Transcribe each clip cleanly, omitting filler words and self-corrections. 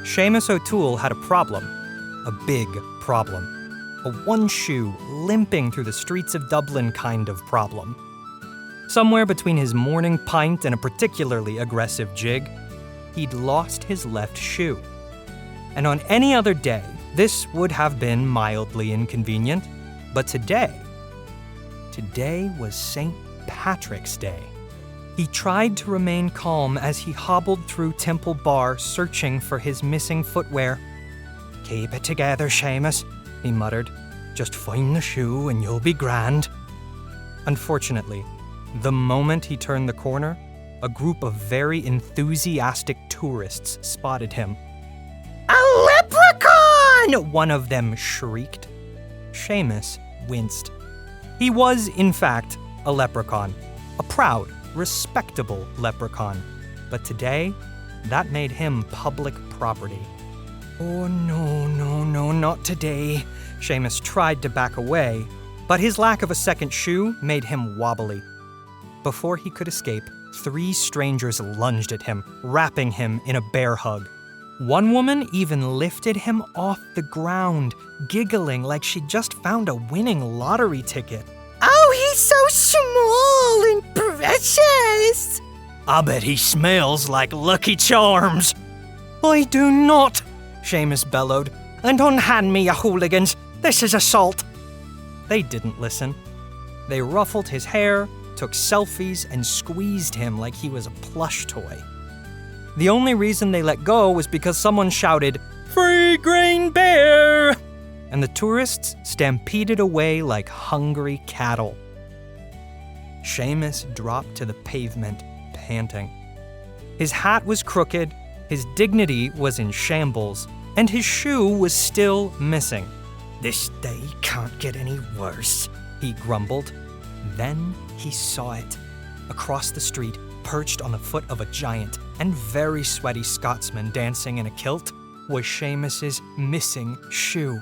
Seamus O'Toole had a problem. A big problem. A one shoe, limping through the streets of Dublin kind of problem. Somewhere between his morning pint and a particularly aggressive jig, he'd lost his left shoe. And on any other day, this would have been mildly inconvenient. But today was St. Patrick's Day. He tried to remain calm as he hobbled through Temple Bar searching for his missing footwear. "Keep it together, Seamus," he muttered. "Just find the shoe and you'll be grand." Unfortunately, the moment he turned the corner, a group of very enthusiastic tourists spotted him. "A leprechaun!" one of them shrieked. Seamus winced. He was, in fact, a leprechaun. A proud, respectable leprechaun. But today, that made him public property. "Oh, no, not today." Seamus tried to back away, but his lack of a second shoe made him wobbly. Before he could escape, 3 strangers lunged at him, wrapping him in a bear hug. One woman even lifted him off the ground, giggling like she'd just found a winning lottery ticket. "Oh, he's so small and precious." "I bet he smells like Lucky Charms." "I do not," Seamus bellowed. "And unhand me, you hooligans. This is assault." They didn't listen. They ruffled his hair, took selfies, and squeezed him like he was a plush toy. The only reason they let go was because someone shouted, "Free Green Bear!" And the tourists stampeded away like hungry cattle. Seamus dropped to the pavement, panting. His hat was crooked, his dignity was in shambles, and his shoe was still missing. "This day can't get any worse," he grumbled. Then he saw it. Across the street, perched on the foot of a giant and very sweaty Scotsman dancing in a kilt, was Seamus's missing shoe.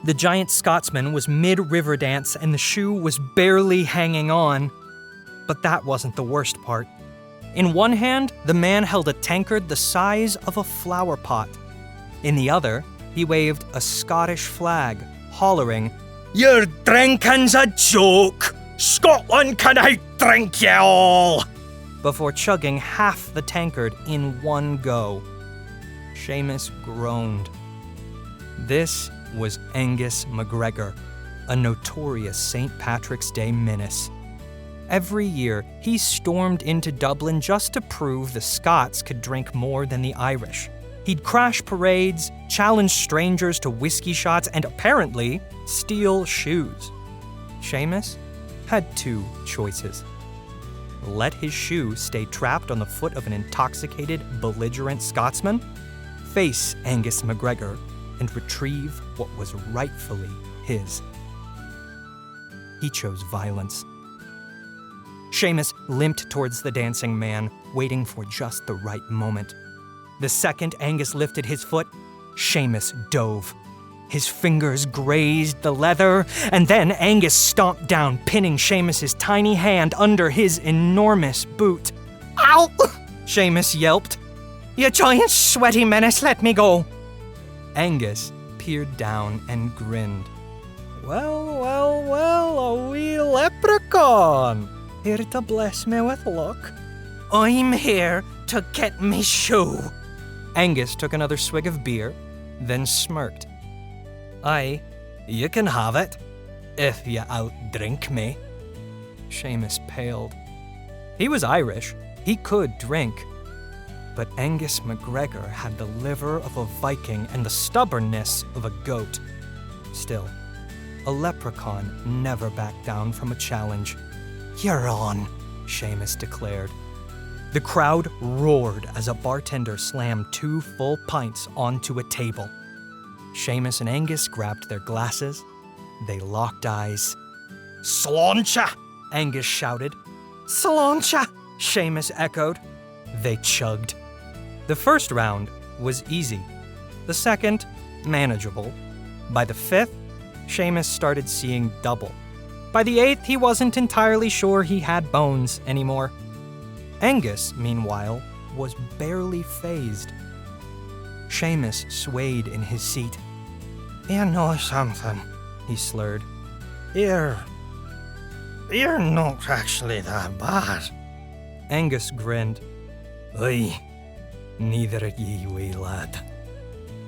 The giant Scotsman was mid-river dance and the shoe was barely hanging on. But that wasn't the worst part. In one hand, the man held a tankard the size of a flower pot. In the other, he waved a Scottish flag, hollering, "Your drinking's a joke! Scotland can outdrink you all!" before chugging half the tankard in one go. Seamus groaned. This was Angus MacGregor, a notorious St. Patrick's Day menace. Every year, he stormed into Dublin just to prove the Scots could drink more than the Irish. He'd crash parades, challenge strangers to whiskey shots, and apparently steal shoes. Seamus had 2 choices. Let his shoe stay trapped on the foot of an intoxicated, belligerent Scotsman, face Angus MacGregor, and retrieve what was rightfully his. He chose violence. Seamus limped towards the dancing man, waiting for just the right moment. The second Angus lifted his foot, Seamus dove. His fingers grazed the leather, and then Angus stomped down, pinning Seamus's tiny hand under his enormous boot. "Ow!" Seamus yelped. "You giant sweaty menace, let me go." Angus peered down and grinned. Well, a wee leprechaun. Here to bless me with luck. "I'm here to get me shoe." Angus took another swig of beer, then smirked. "Aye, you can have it, if you outdrink me." Seamus paled. He was Irish. He could drink. But Angus MacGregor had the liver of a Viking and the stubbornness of a goat. Still, a leprechaun never backed down from a challenge. "You're on," Seamus declared. The crowd roared as a bartender slammed 2 full pints onto a table. Seamus and Angus grabbed their glasses. They locked eyes. "Sláinte!" Angus shouted. "Sláinte!" Seamus echoed. They chugged. The first round was easy. The second, manageable. By the 5th, Seamus started seeing double. By the 8th, he wasn't entirely sure he had bones anymore. Angus, meanwhile, was barely fazed. Seamus swayed in his seat. You know something, He slurred. you're not actually that bad. Angus grinned. Aye, neither are ye, wee lad.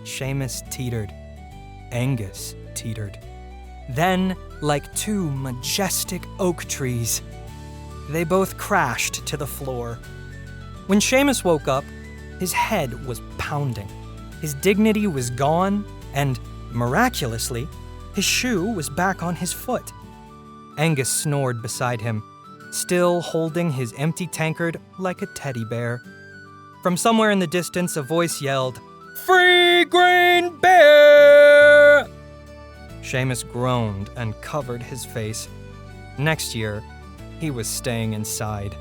Seamus teetered. Angus teetered. Then, like two majestic oak trees, they both crashed to the floor. When Seamus woke up, his head was pounding. His dignity was gone, and, miraculously, his shoe was back on his foot. Angus snored beside him, still holding his empty tankard like a teddy bear. From somewhere in the distance, a voice yelled, "Free green beer!" Seamus groaned and covered his face. Next year, he was staying inside.